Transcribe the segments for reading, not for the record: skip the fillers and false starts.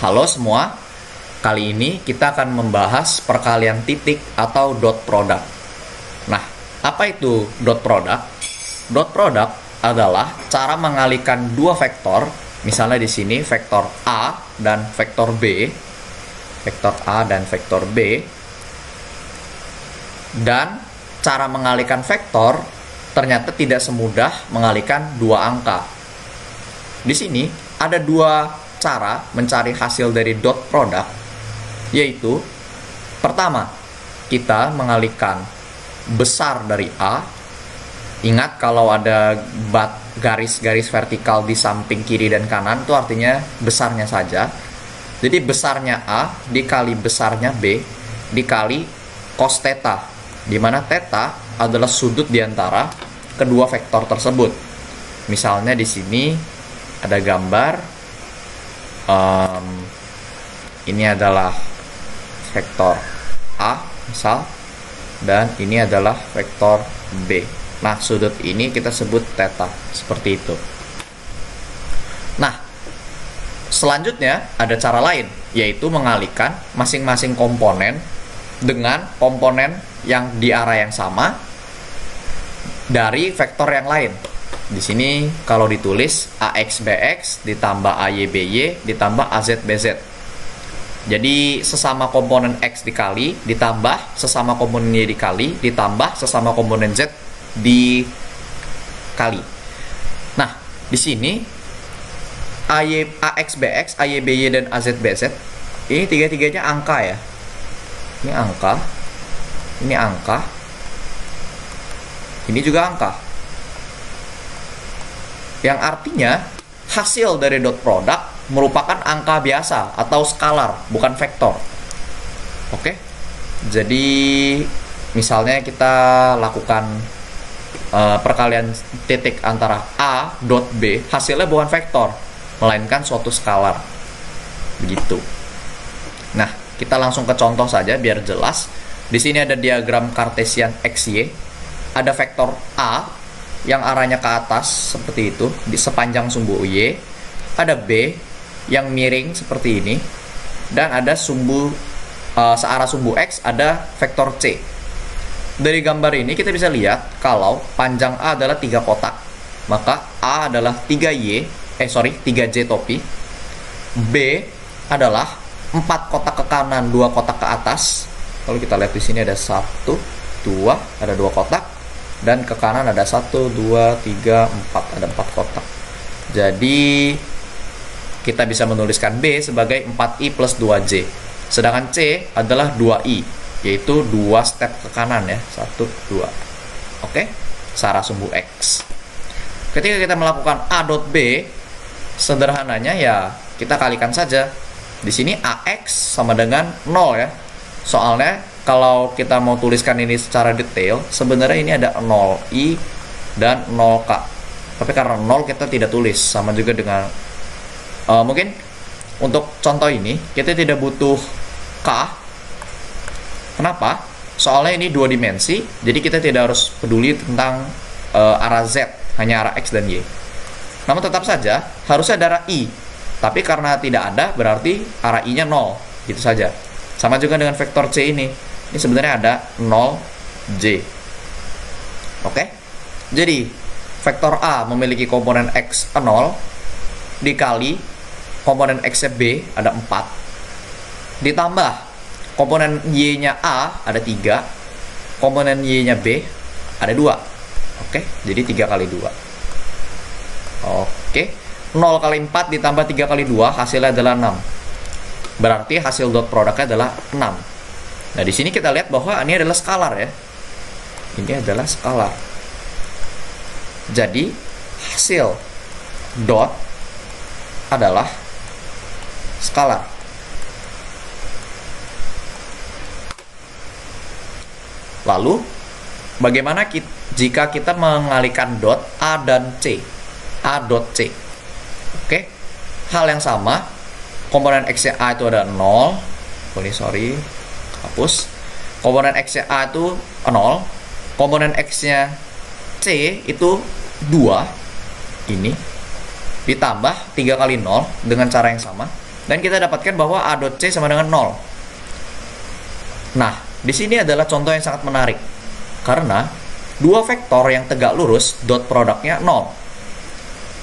Halo semua, kali ini kita akan membahas perkalian titik atau dot product. Nah, apa itu dot product? Dot product adalah cara mengalihkan dua vektor, misalnya di sini vektor A dan vektor B, vektor A dan vektor B, dan cara mengalihkan vektor ternyata tidak semudah mengalihkan dua angka. Di sini ada dua cara mencari hasil dari dot product, yaitu pertama, kita mengalihkan besar dari A. Ingat kalau ada garis-garis vertikal di samping kiri dan kanan, itu artinya besarnya saja. Jadi besarnya A dikali besarnya B dikali cos theta, di mana theta adalah sudut di antara kedua vektor tersebut. Misalnya di sini ada gambar, ini adalah vektor A misal, dan ini adalah vektor B. Nah, sudut ini kita sebut theta, seperti itu. Nah, selanjutnya ada cara lain, yaitu mengalihkan masing-masing komponen dengan komponen yang di arah yang sama dari vektor yang lain. Di sini kalau ditulis AX BX ditambah AY BY ditambah AZ BZ. Jadi sesama komponen X dikali ditambah sesama komponen Y dikali ditambah sesama komponen Z dikali. Nah, di sini AX BX, AY BY dan AZ BZ ini tiga-tiganya angka ya. Ini angka, ini angka, ini juga angka. Yang artinya hasil dari dot product merupakan angka biasa atau skalar, bukan vektor. Oke? Jadi misalnya kita lakukan perkalian titik antara A dot B, hasilnya bukan vektor, melainkan suatu skalar. Begitu. Nah, kita langsung ke contoh saja biar jelas. Di sini ada diagram Cartesian XY. Ada vektor A yang arahnya ke atas seperti itu di sepanjang sumbu Y, ada B yang miring seperti ini, dan ada sumbu searah sumbu X, ada vektor C. Dari gambar ini kita bisa lihat kalau panjang A adalah 3 kotak, maka A adalah 3J topi, B adalah 4 kotak ke kanan, 2 kotak ke atas. Kalau kita lihat di sini ada 1, 2, ada 2 kotak, dan ke kanan ada 1, 2, 3, 4, ada 4 kotak. Jadi kita bisa menuliskan B sebagai 4I plus 2J. Sedangkan C adalah 2I, yaitu 2 step ke kanan ya, 1, 2. Oke, searah sumbu X. Ketika kita melakukan A dot B, sederhananya ya kita kalikan saja. Di sini AX sama dengan 0 ya. Soalnya kalau kita mau tuliskan ini secara detail, sebenarnya ini ada 0I dan 0K. Tapi karena 0 kita tidak tulis, sama juga dengan mungkin untuk contoh ini kita tidak butuh K. Kenapa? Soalnya ini 2 dimensi, jadi kita tidak harus peduli tentang arah Z, hanya arah X dan Y. Namun tetap saja harusnya ada arah I. Tapi karena tidak ada, berarti arah I-nya 0. Gitu saja. Sama juga dengan vektor C ini. Ini sebenarnya ada 0J. Oke? Jadi, vektor A memiliki komponen X 0 dikali komponen X-nya B ada 4. Ditambah komponen Y-nya A ada 3. Komponen Y-nya B ada 2. Oke? Jadi 3 kali 2. Oke. 0 kali 4 ditambah 3 kali 2 hasilnya adalah 6. Berarti hasil dot produknya adalah 6. Nah, di sini kita lihat bahwa ini adalah skalar ya. Ini adalah skalar. Jadi, hasil dot adalah skalar. Lalu, bagaimana jika kita mengalihkan dot A dan C? A dot C. Oke. Hal yang sama. Komponen X-nya A itu ada 0. Hapus. Komponen X-nya A itu 0. Komponen X-nya C itu 2. Ini ditambah 3 kali 0 dengan cara yang sama. Dan kita dapatkan bahwa A dot C sama dengan 0. Nah, di sini adalah contoh yang sangat menarik. Karena dua vektor yang tegak lurus dot produknya 0.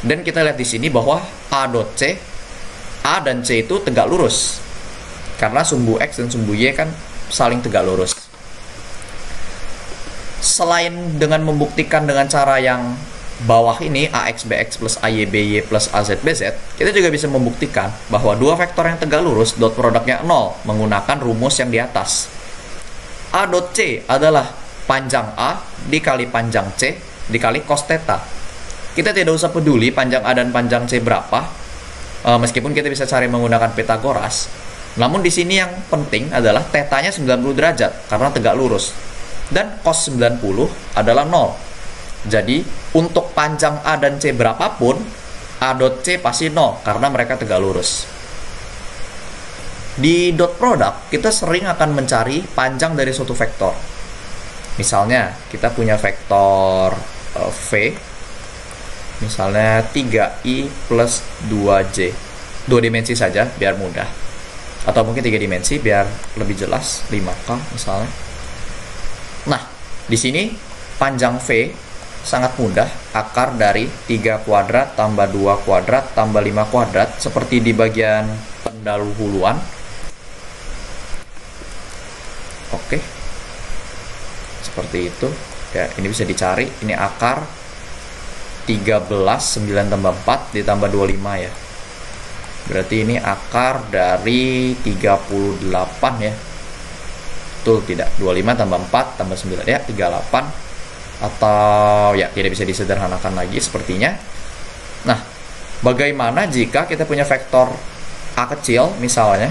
Dan kita lihat di sini bahwa A dot C, A dan C itu tegak lurus. Karena sumbu X dan sumbu Y kan saling tegak lurus. Selain dengan membuktikan dengan cara yang bawah ini, AX BX plus AY BY plus AZ BZ, kita juga bisa membuktikan bahwa dua vektor yang tegak lurus dot produknya 0 menggunakan rumus yang di atas. A dot C adalah panjang A dikali panjang C dikali cos theta. Kita tidak usah peduli panjang A dan panjang C berapa, meskipun kita bisa cari menggunakan Pythagoras. Namun di sini yang penting adalah tetanya 90 derajat karena tegak lurus. Dan cos 90 adalah 0. Jadi, untuk panjang A dan C berapapun, A dot C pasti 0 karena mereka tegak lurus. Di dot product, kita sering akan mencari panjang dari suatu vektor. Misalnya, kita punya vektor V, misalnya 3i plus 2j. 2 dimensi saja, biar mudah. Atau mungkin 3 dimensi, biar lebih jelas, 5k misalnya. Nah, di sini panjang V sangat mudah, akar dari 3 kuadrat tambah 2 kuadrat tambah 5 kuadrat, seperti di bagian pendahuluan. Oke, seperti itu ya. Ini bisa dicari, ini akar 13, 9 tambah 4 ditambah 25 ya, berarti ini akar dari 38 ya. Betul tidak? 25 tambah 4 tambah 9 ya, 38. Atau ya tidak bisa disederhanakan lagi sepertinya. Nah, bagaimana jika kita punya vektor A kecil misalnya,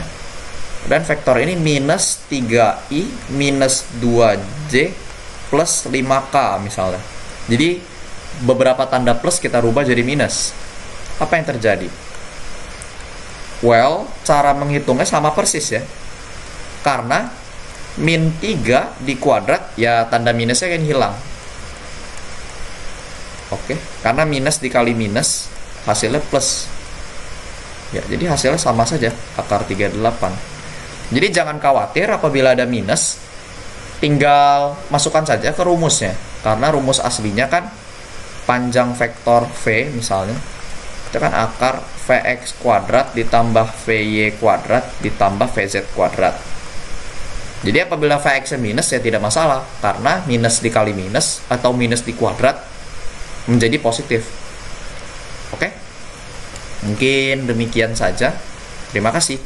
dan vektor ini minus 3i minus 2j plus 5k misalnya. Jadi beberapa tanda plus kita rubah jadi minus. Apa yang terjadi? Well, cara menghitungnya sama persis ya. Karena min 3 di kuadrat, ya tanda minusnya kan hilang. Oke, karena minus dikali minus hasilnya plus. Ya, jadi hasilnya sama saja, akar 38. Jadi jangan khawatir apabila ada minus, tinggal masukkan saja ke rumusnya. Karena rumus aslinya kan panjang vektor V misalnya, itu kan akar Vx kuadrat ditambah Vy kuadrat ditambah Vz kuadrat. Jadi apabila Vx minus ya tidak masalah, karena minus dikali minus atau minus di kuadrat menjadi positif. Oke, mungkin demikian saja. Terima kasih.